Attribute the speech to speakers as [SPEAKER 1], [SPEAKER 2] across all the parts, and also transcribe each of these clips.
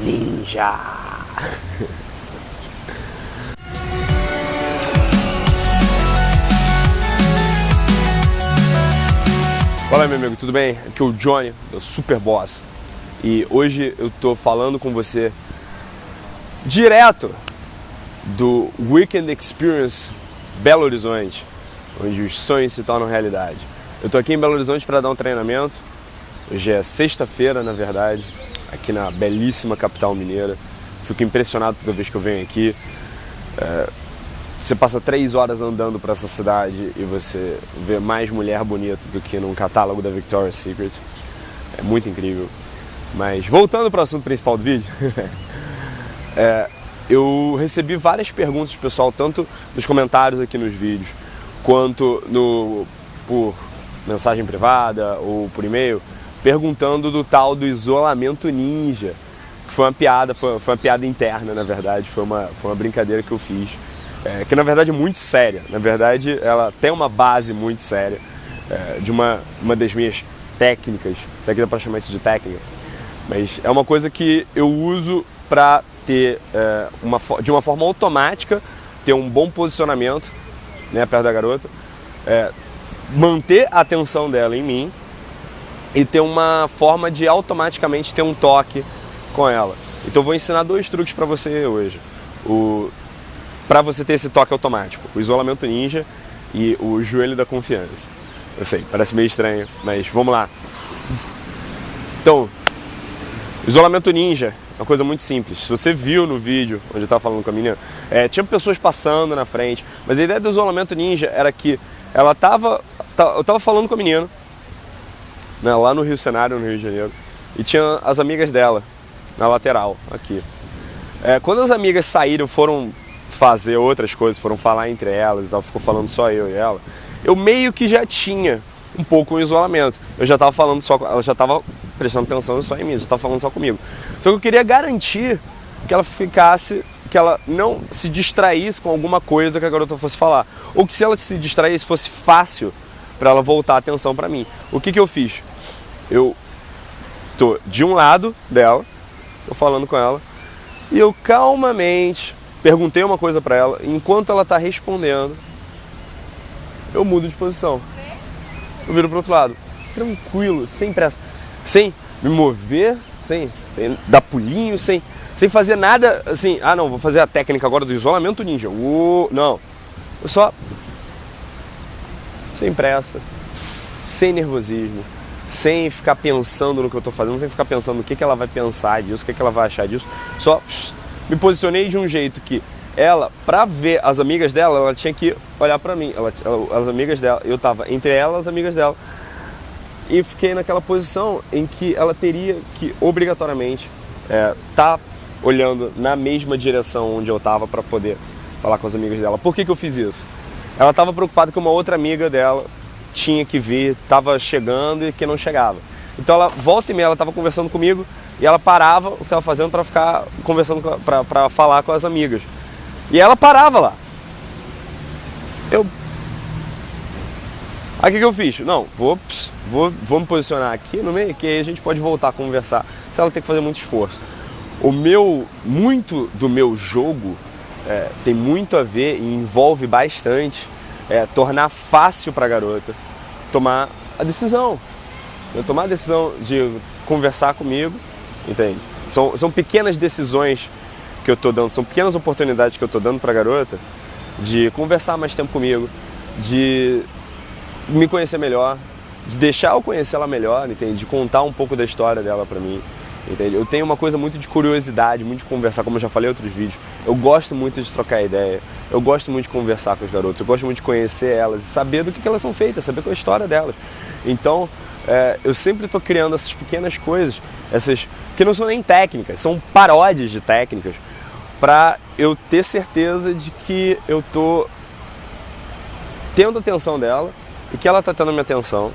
[SPEAKER 1] Ninja. Fala, meu amigo, tudo bem? Aqui é o Johnny, do Super Boss. E hoje eu tô falando com você direto do Weekend Experience Belo Horizonte, onde os sonhos se tornam realidade. Eu tô aqui em Belo Horizonte para dar um treinamento. Hoje é sexta-feira, na verdade, aqui na belíssima capital mineira. Fico impressionado toda vez que eu venho aqui. Você passa 3 horas andando para essa cidade e você vê mais mulher bonita do que num catálogo da Victoria's Secret. É muito incrível. Mas voltando para o assunto principal do vídeo, eu recebi várias perguntas do pessoal, tanto nos comentários aqui nos vídeos, quanto por mensagem privada ou por e-mail, perguntando do tal do isolamento ninja, que foi uma piada, foi uma piada interna, na verdade, foi uma brincadeira que eu fiz. Que na verdade é muito séria, na verdade ela tem uma base muito séria, de uma das minhas técnicas, se é que dá para chamar isso de técnica, mas é uma coisa que eu uso para ter, de uma forma automática, ter um bom posicionamento, né, perto da garota, manter a atenção dela em mim e ter uma forma de automaticamente ter um toque com ela. Então eu vou ensinar 2 truques para você hoje. Para você ter esse toque automático, o isolamento ninja e o joelho da confiança. Eu sei, parece meio estranho, mas vamos lá. Então, isolamento ninja é uma coisa muito simples. Se você viu no vídeo onde eu estava falando com a menina, tinha pessoas passando na frente, mas a ideia do isolamento ninja era que eu estava falando com a menina, né, lá no Rio Cenário, no Rio de Janeiro, e tinha as amigas dela na lateral, aqui. Quando as amigas saíram, foram fazer outras coisas, foram falar entre elas e tal, ficou falando só eu e ela, eu meio que já tinha um pouco o isolamento. Eu já estava falando só, ela já estava prestando atenção só em mim, já estava falando só comigo. Então eu queria garantir que ela ficasse, que ela não se distraísse com alguma coisa que a garota fosse falar, ou que se ela se distraísse fosse fácil para ela voltar a atenção para mim. O que eu fiz? Eu tô de um lado dela, tô falando com ela, e eu calmamente perguntei uma coisa pra ela, e enquanto ela tá respondendo, eu mudo de posição. Eu viro pro outro lado, tranquilo, sem pressa, sem me mover, sem dar pulinho, sem fazer nada assim, não, vou fazer a técnica agora do isolamento ninja. Não, eu só, sem pressa, sem nervosismo, sem ficar pensando no que eu tô fazendo, sem ficar pensando no que ela vai pensar disso, o que ela vai achar disso, só me posicionei de um jeito que ela, pra ver as amigas dela, ela tinha que olhar pra mim. As amigas dela, eu tava entre ela e as amigas dela. E fiquei naquela posição em que ela teria que, obrigatoriamente, tá olhando na mesma direção onde eu tava pra poder falar com as amigas dela. Por que eu fiz isso? Ela tava preocupada que uma outra amiga dela tinha que vir, tava chegando e que não chegava. Então ela, volta e meia, ela tava conversando comigo, e ela parava o que estava fazendo para ficar conversando, para falar com as amigas. E ela parava lá. Aí o que eu fiz? Não, vou me posicionar aqui no meio, que aí a gente pode voltar a conversar, se ela tem que fazer muito esforço. Muito do meu jogo tem muito a ver e envolve bastante tornar fácil para a garota tomar a decisão. Tomar a decisão de conversar comigo. Entende? São pequenas decisões que eu estou dando, são pequenas oportunidades que eu estou dando para a garota de conversar mais tempo comigo, de me conhecer melhor, de deixar eu conhecer ela melhor, entende? De contar um pouco da história dela para mim, entende? Eu tenho uma coisa muito de curiosidade, muito de conversar, como eu já falei em outros vídeos. Eu gosto muito de trocar ideia, eu gosto muito de conversar com as garotas, eu gosto muito de conhecer elas e saber do que elas são feitas, saber qual é a história delas. Então, eu sempre estou criando essas pequenas coisas, essas que não são nem técnicas, são paródias de técnicas, para eu ter certeza de que eu estou tendo a atenção dela e que ela está tendo a minha atenção,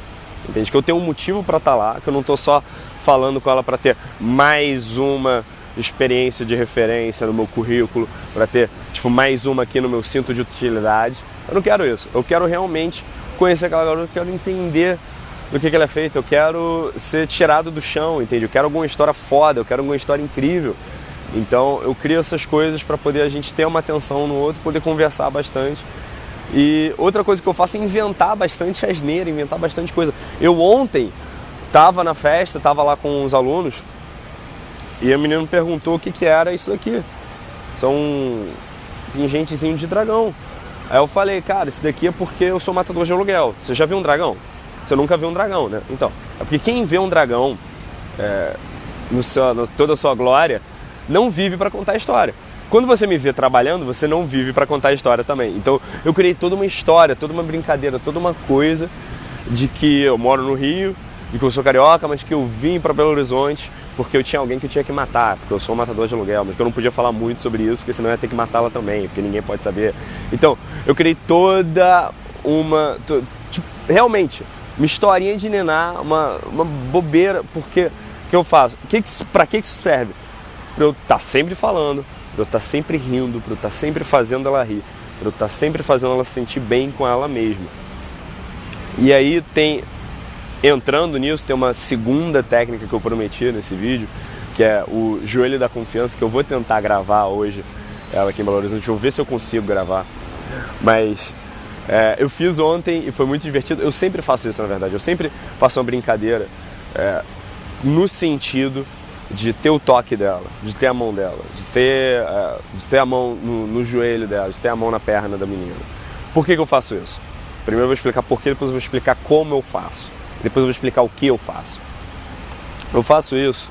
[SPEAKER 1] entende? Que eu tenho um motivo para estar lá, que eu não estou só falando com ela para ter mais uma experiência de referência no meu currículo, para ter mais uma aqui no meu cinto de utilidade. Eu não quero isso, eu quero realmente conhecer aquela garota, eu quero entender do que ela é feita, eu quero ser tirado do chão, entende? Eu quero alguma história foda, eu quero alguma história incrível. Então eu crio essas coisas para poder a gente ter uma atenção no outro, poder conversar bastante. E outra coisa que eu faço é inventar bastante asneira, inventar bastante coisa. Eu ontem tava na festa, tava lá com os alunos e a menina me perguntou o que era isso aqui. São pingentezinho de dragão. Aí eu falei, cara, isso daqui é porque eu sou matador de aluguel. Você já viu um dragão? Você nunca viu um dragão, né? Então, é porque quem vê um dragão toda a sua glória, não vive para contar a história. Quando você me vê trabalhando, você não vive para contar a história também. Então, eu criei toda uma história, toda uma brincadeira, toda uma coisa de que eu moro no Rio, de que eu sou carioca, mas que eu vim para Belo Horizonte porque eu tinha alguém que eu tinha que matar, porque eu sou um matador de aluguel, mas que eu não podia falar muito sobre isso, porque senão eu ia ter que matá-la também, porque ninguém pode saber. Então, eu criei toda uma... Tipo, realmente, uma historinha de nenar, uma bobeira, porque que eu faço? Pra que isso serve? Pra eu estar sempre falando, pra eu estar sempre rindo, pra eu estar sempre fazendo ela rir, pra eu estar sempre fazendo ela se sentir bem com ela mesma. E aí entrando nisso, tem uma segunda técnica que eu prometi nesse vídeo, que é o joelho da confiança, que eu vou tentar gravar hoje, ela aqui em Belo Horizonte, vou ver se eu consigo gravar. Mas eu fiz ontem e foi muito divertido. Eu sempre faço isso, na verdade, eu sempre faço uma brincadeira no sentido de ter o toque dela, de ter a mão dela, de ter a mão no joelho dela, de ter a mão na perna da menina. Por que eu faço isso? Primeiro eu vou explicar por quê, depois eu vou explicar como eu faço. Depois eu vou explicar o que eu faço. Eu faço isso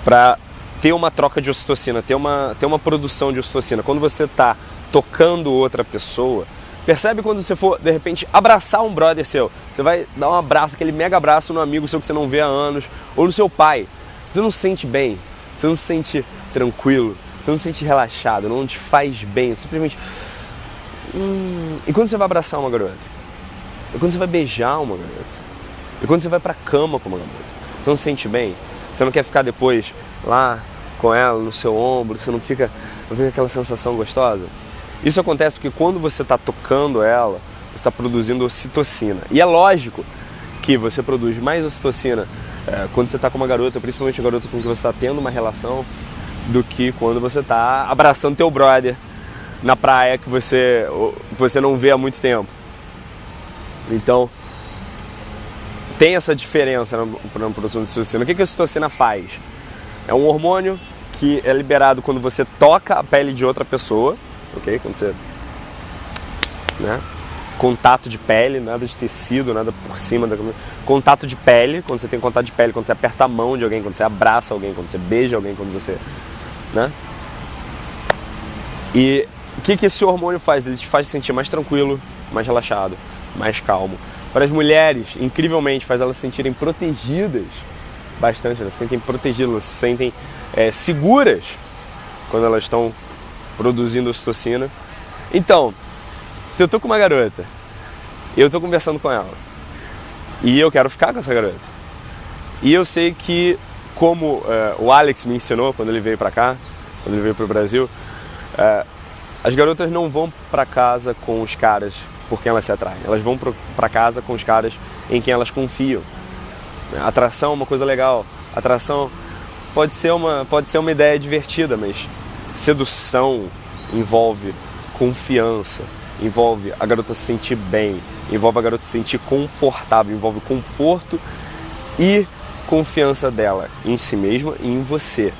[SPEAKER 1] para ter uma troca de ocitocina, ter uma produção de ocitocina. Quando você está tocando outra pessoa, percebe quando você for, de repente, abraçar um brother seu. Você vai dar um abraço, aquele mega abraço no amigo seu que você não vê há anos, ou no seu pai. Você não se sente bem, você não se sente tranquilo, você não se sente relaxado, não te faz bem, simplesmente... E quando você vai abraçar uma garota? E quando você vai beijar uma garota? E quando você vai pra cama com uma garota? Você não se sente bem? Você não quer ficar depois lá com ela no seu ombro? Você não fica aquela sensação gostosa? Isso acontece porque quando você está tocando ela, você está produzindo ocitocina. E é lógico que você produz mais ocitocina quando você está com uma garota, principalmente a garota com quem você está tendo uma relação, do que quando você está abraçando teu brother na praia que você não vê há muito tempo. Então, tem essa diferença na produção de ocitocina. O que a ocitocina faz? É um hormônio que é liberado quando você toca a pele de outra pessoa, ok? Quando você... Contato de pele, nada de tecido, nada por cima da... Contato de pele, quando você tem contato de pele, quando você aperta a mão de alguém, quando você abraça alguém, quando você beija alguém, quando você... E o que esse hormônio faz? Ele te faz se sentir mais tranquilo, mais relaxado, mais calmo. Para as mulheres, incrivelmente, faz elas se sentirem protegidas bastante, elas se sentem protegidas, elas se sentem seguras quando elas estão produzindo ocitocina. Então, se eu tô com uma garota e eu tô conversando com ela e eu quero ficar com essa garota, e eu sei que, como o Alex me ensinou quando ele veio para cá, quando ele veio para o Brasil, as garotas não vão para casa com os caras por quem elas se atraem, elas vão para casa com os caras em quem elas confiam. Atração é uma coisa legal, atração pode ser uma ideia divertida, mas sedução envolve confiança, envolve a garota se sentir bem, envolve a garota se sentir confortável, envolve conforto e confiança dela em si mesma e em você,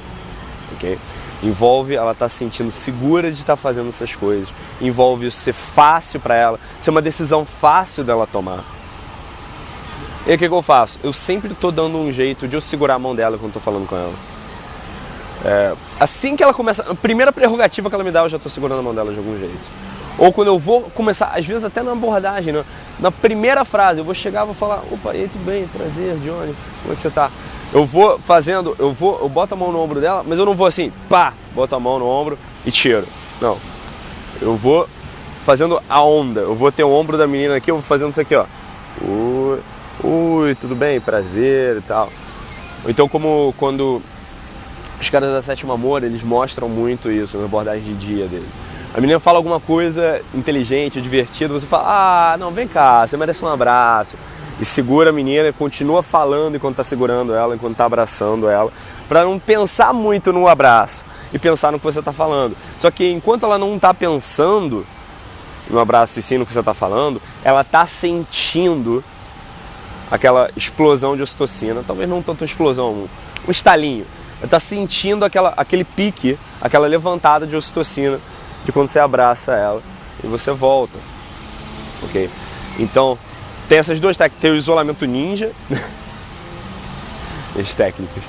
[SPEAKER 1] ok? Envolve ela estar se sentindo segura de estar fazendo essas coisas, envolve isso ser fácil para ela, ser uma decisão fácil dela tomar. E o que eu faço? Eu sempre estou dando um jeito de eu segurar a mão dela quando estou falando com ela. Assim que ela começa, a primeira prerrogativa que ela me dá, eu já estou segurando a mão dela de algum jeito. Ou quando eu vou começar, às vezes até na abordagem, na primeira frase, eu vou chegar e vou falar: opa, e aí, tudo bem, prazer, Johnny, como é que você tá? Eu vou fazendo, eu boto a mão no ombro dela, mas eu não vou assim, pá, boto a mão no ombro e tiro. Não, eu vou fazendo a onda, eu vou ter o ombro da menina aqui, eu vou fazendo isso aqui, ó. Ui, tudo bem, prazer e tal. Então, como quando os caras da Sétimo Amor, eles mostram muito isso na abordagem de dia dele. A menina fala alguma coisa inteligente, divertida, você fala: ah, não, vem cá, você merece um abraço. e segura a menina e continua falando enquanto está segurando ela, enquanto está abraçando ela, para não pensar muito no abraço e pensar no que você está falando. Só que enquanto ela não está pensando no abraço e sim no que você está falando, ela está sentindo aquela explosão de ocitocina, talvez não tanto uma explosão, um estalinho. Ela está sentindo aquele pique, aquela levantada de ocitocina de quando você abraça ela e você volta, ok? Então, tem essas duas técnicas, tem o isolamento ninja, as técnicas,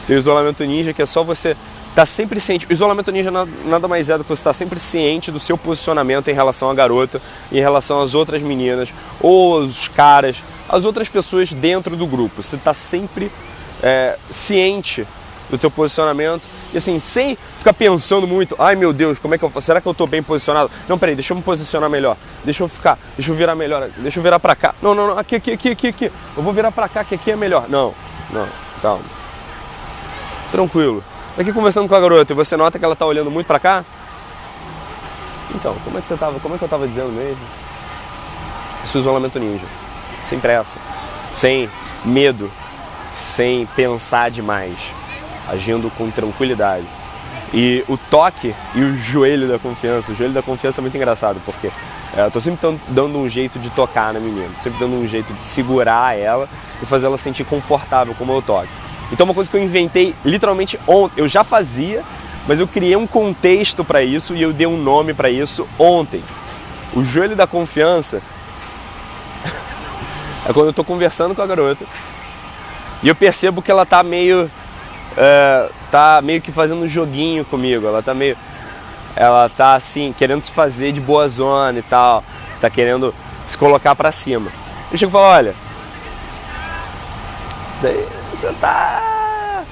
[SPEAKER 1] tem o isolamento ninja que é só você estar sempre ciente, o isolamento ninja nada mais é do que você estar sempre ciente do seu posicionamento em relação à garota, em relação às outras meninas, ou os caras, as outras pessoas dentro do grupo, você está sempre ciente do teu posicionamento e assim, sem ficar pensando muito, ai meu Deus, como é que eu faço? Será que eu estou bem posicionado? Não, peraí, deixa eu me posicionar melhor, deixa eu virar melhor, deixa eu virar pra cá, não, aqui, eu vou virar pra cá que aqui é melhor, não, calma, tranquilo, aqui conversando com a garota e você nota que ela está olhando muito pra cá, então, como é que eu estava dizendo mesmo? Esse isolamento ninja, sem pressa, sem medo, sem pensar demais, agindo com tranquilidade. E o toque e o joelho da confiança é muito engraçado, porque eu estou sempre dando um jeito de tocar na menina, sempre dando um jeito de segurar ela e fazer ela sentir confortável com o meu toque. Então uma coisa que eu inventei literalmente ontem, eu já fazia, mas eu criei um contexto para isso e eu dei um nome para isso ontem. O joelho da confiança é quando eu estou conversando com a garota e eu percebo que ela tá meio que fazendo um joguinho comigo, ela tá assim, querendo se fazer de boa zona e tal, tá querendo se colocar pra cima. Eu chego e falo, olha, daí você tá...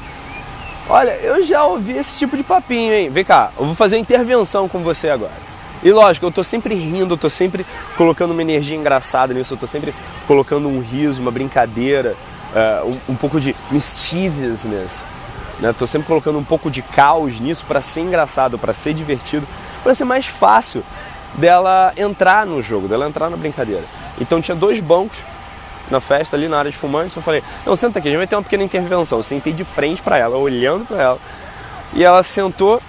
[SPEAKER 1] Olha, eu já ouvi esse tipo de papinho, hein? Vem cá, eu vou fazer uma intervenção com você agora. E lógico, eu tô sempre rindo, eu tô sempre colocando uma energia engraçada nisso, eu tô sempre colocando um riso, uma brincadeira, um pouco de mischievousness, né? Tô sempre colocando um pouco de caos nisso para ser engraçado, para ser divertido, para ser mais fácil dela entrar no jogo, dela entrar na brincadeira. Então tinha 2 bancos na festa, ali na área de fumantes, eu falei, não, senta aqui, a gente vai ter uma pequena intervenção. Eu sentei de frente para ela, olhando para ela, e ela sentou,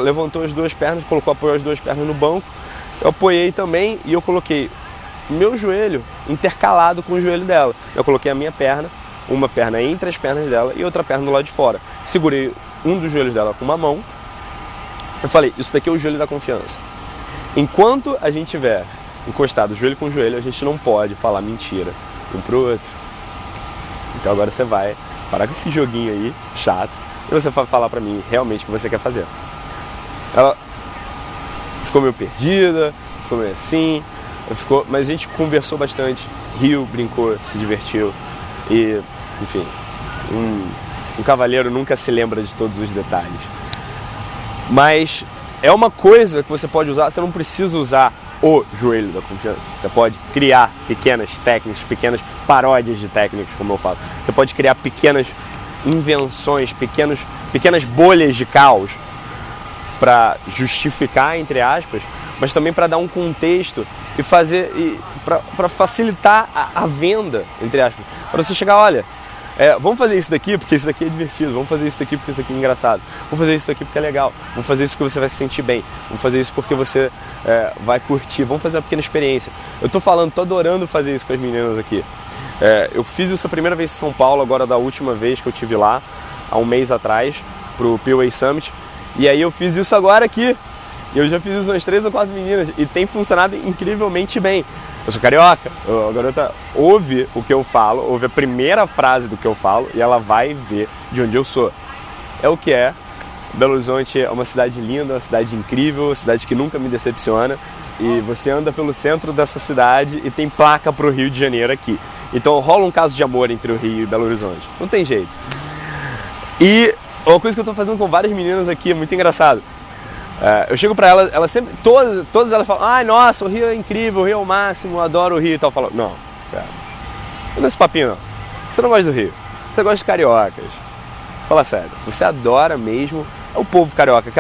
[SPEAKER 1] levantou as 2 pernas, apoiou as 2 pernas no banco, eu apoiei também e eu coloquei meu joelho intercalado com o joelho dela. Eu coloquei a minha perna, uma perna entre as pernas dela e outra perna do lado de fora. Segurei um dos joelhos dela com uma mão. Eu falei, isso daqui é o joelho da confiança. Enquanto a gente tiver encostado joelho com joelho, a gente não pode falar mentira um pro outro. Então agora você vai parar com esse joguinho aí, chato, e você vai falar pra mim realmente o que você quer fazer. Ela ficou meio perdida, ficou meio assim, mas a gente conversou bastante, riu, brincou, se divertiu. E, enfim, um cavalheiro nunca se lembra de todos os detalhes. Mas é uma coisa que você pode usar, você não precisa usar o joelho da confiança. Você pode criar pequenas técnicas, pequenas paródias de técnicas, como eu falo. Você pode criar pequenas invenções, pequenas bolhas de caos para justificar, entre aspas, mas também para dar um contexto e fazer, para facilitar a venda, entre aspas. Para você chegar, olha, vamos fazer isso daqui porque isso daqui é divertido, vamos fazer isso daqui porque isso daqui é engraçado, vamos fazer isso daqui porque é legal, vamos fazer isso porque você vai se sentir bem, vamos fazer isso porque você vai curtir, vamos fazer uma pequena experiência. Eu tô adorando fazer isso com as meninas aqui. Eu fiz isso a primeira vez em São Paulo, agora da última vez que eu estive lá, há um mês atrás, pro POA Summit, e aí eu fiz isso agora aqui. Eu já fiz isso umas 3 ou 4 meninas e tem funcionado incrivelmente bem. Eu sou carioca, a garota ouve o que eu falo, ouve a primeira frase do que eu falo e ela vai ver de onde eu sou. É o que é. Belo Horizonte é uma cidade linda, uma cidade incrível, uma cidade que nunca me decepciona. E você anda pelo centro dessa cidade e tem placa pro Rio de Janeiro aqui. Então rola um caso de amor entre o Rio e Belo Horizonte. Não tem jeito. E uma coisa que eu tô fazendo com várias meninas aqui é muito engraçado. Eu chego pra elas sempre, todas elas falam, ai nossa, o Rio é incrível, o Rio é o máximo, eu adoro o Rio e tal. Eu falo, não, não é esse papinho não. Você não gosta do Rio, você gosta de cariocas. Fala sério, você adora mesmo o povo carioca,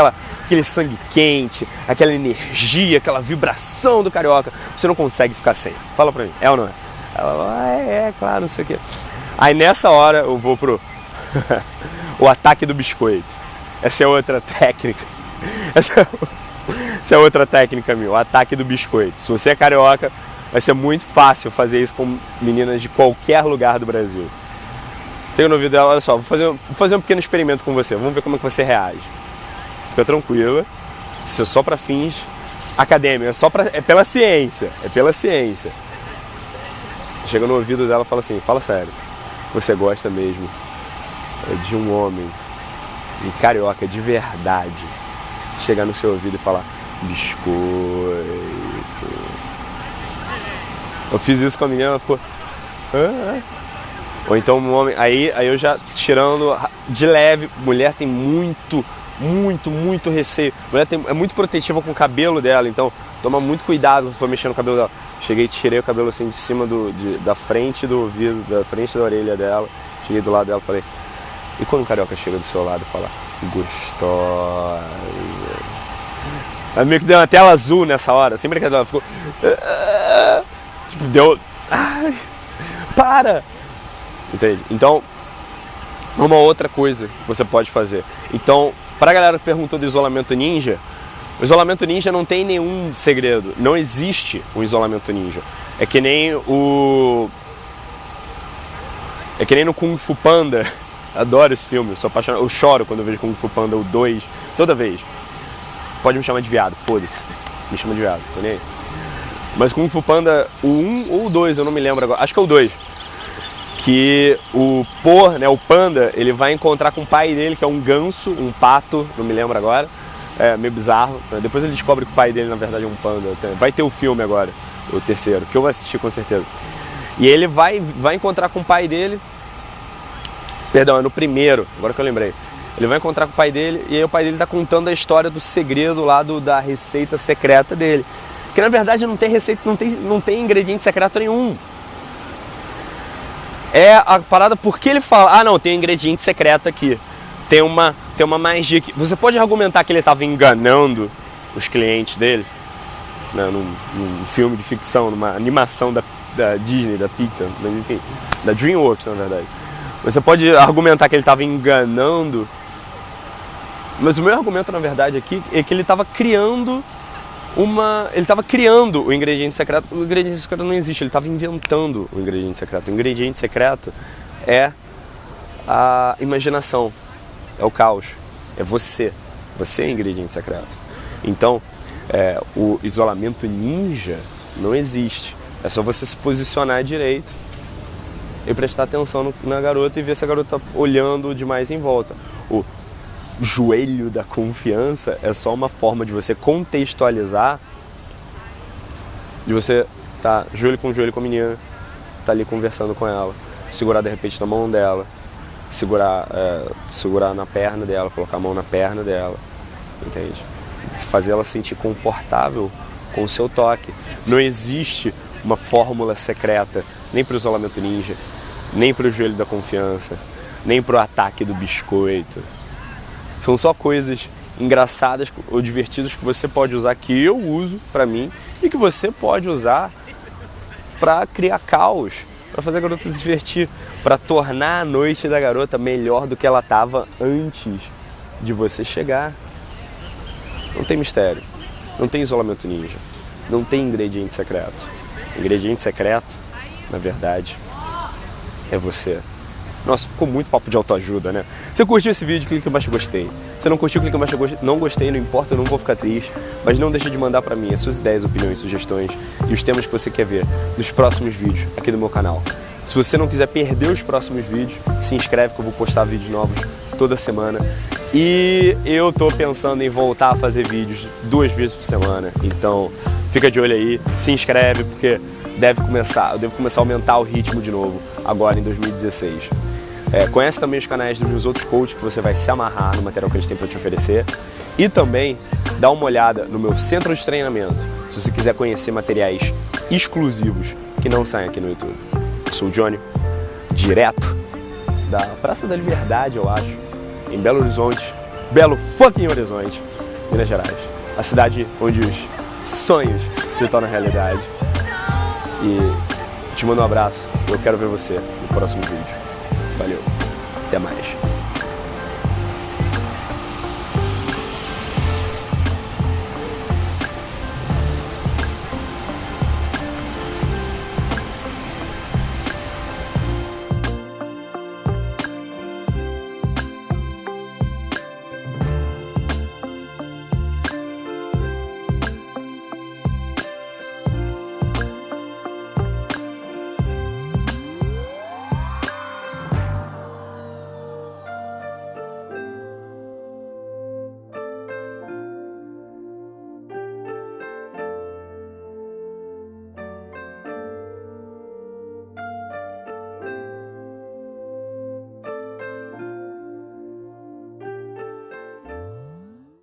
[SPEAKER 1] aquele sangue quente, aquela energia, aquela vibração do carioca. Você não consegue ficar sem. Fala pra mim, é ou não é? Ela, claro, não sei o quê. Aí nessa hora eu vou pro o ataque do biscoito. Essa é outra técnica. Essa é outra técnica minha, o ataque do biscoito. Se você é carioca, vai ser muito fácil fazer isso com meninas de qualquer lugar do Brasil. Chega no ouvido dela, olha só, vou fazer um pequeno experimento com você, vamos ver como é que você reage. Fica tranquila, isso é só para fins acadêmicos, é pela ciência, Chega no ouvido dela e fala assim, fala sério, você gosta mesmo de um homem, um carioca de verdade, chegar no seu ouvido e falar, biscoito. Eu fiz isso com a menina, ela ficou... Ou então um homem, aí eu já tirando de leve, mulher tem muito receio. Mulher é muito protetiva com o cabelo dela, então toma muito cuidado quando for mexer no cabelo dela. Cheguei e tirei o cabelo assim de cima da frente do ouvido, da frente da orelha dela. Cheguei do lado dela e falei, e quando o carioca chega do seu lado e fala, gostosa. Ela meio que deu uma tela azul nessa hora, sem brincadeira, ela ficou... Tipo, deu... Ai, para! Entende? Então, uma outra coisa que você pode fazer. Então, pra galera que perguntou do isolamento ninja, o isolamento ninja não tem nenhum segredo. Não existe um isolamento ninja. É que nem no Kung Fu Panda. Adoro esse filme, sou apaixonado. Eu choro quando eu vejo Kung Fu Panda, o 2, toda vez. Pode me chamar de viado, foda-se. Me chama de viado, tô nem aí. Mas Kung Fu Panda, o 1 ou o 2, eu não me lembro agora. Acho que é o 2. Que o panda, ele vai encontrar com o pai dele, que é um ganso, um pato, não me lembro agora. É meio bizarro. Depois ele descobre que o pai dele, na verdade, é um panda. Vai ter o filme agora, o terceiro, que eu vou assistir com certeza. E ele vai encontrar com o pai dele. Perdão, é no primeiro, agora que eu lembrei. Ele vai encontrar com o pai dele e aí o pai dele tá contando a história do segredo lá da receita secreta dele. Que na verdade não tem receita, não tem ingrediente secreto nenhum. É a parada porque ele fala, não, tem um ingrediente secreto aqui. Tem uma magia aqui. Você pode argumentar que ele estava enganando os clientes dele, né, num filme de ficção, numa animação da Disney, da Pixar, mas enfim, da DreamWorks na verdade. Você pode argumentar que ele estava enganando, mas o meu argumento na verdade aqui é que ele estava criando o ingrediente secreto. O ingrediente secreto não existe, ele estava inventando o ingrediente secreto. O ingrediente secreto é a imaginação, é o caos, é você. Você é o ingrediente secreto. Então, o isolamento ninja não existe. É só você se posicionar direito e prestar atenção na garota e ver se a garota está olhando demais em volta. O joelho da confiança é só uma forma de você contextualizar, de você tá joelho com a menina, tá ali conversando com ela, segurar de repente na mão dela, segurar na perna dela, colocar a mão na perna dela, entende? Fazer ela se sentir confortável com o seu toque. Não existe uma fórmula secreta, nem para o isolamento ninja, nem para o joelho da confiança, nem para o ataque do biscoito. São só coisas engraçadas ou divertidas que você pode usar, que eu uso pra mim, e que você pode usar pra criar caos, pra fazer a garota se divertir, pra tornar a noite da garota melhor do que ela estava antes de você chegar. Não tem mistério, não tem isolamento ninja, não tem ingrediente secreto. Ingrediente secreto, na verdade, é você. Nossa, ficou muito papo de autoajuda, né? Se você curtiu esse vídeo, clica embaixo em gostei. Se não curtiu, clica embaixo em não gostei, não importa, eu não vou ficar triste. Mas não deixe de mandar pra mim as suas ideias, opiniões, sugestões e os temas que você quer ver nos próximos vídeos aqui do meu canal. Se você não quiser perder os próximos vídeos, se inscreve que eu vou postar vídeos novos toda semana. E eu tô pensando em voltar a fazer vídeos 2 vezes por semana. Então, fica de olho aí, se inscreve, porque eu devo começar a aumentar o ritmo de novo agora em 2016. Conhece também os canais dos meus outros coaches, que você vai se amarrar no material que eles têm para te oferecer. E também dá uma olhada no meu centro de treinamento, se você quiser conhecer materiais exclusivos que não saem aqui no YouTube. Eu sou o Johnny, direto da Praça da Liberdade, eu acho, em Belo Horizonte, Belo fucking Horizonte, Minas Gerais. A cidade onde os sonhos se tornam realidade. E te mando um abraço. Eu quero ver você no próximo vídeo. Valeu, até mais.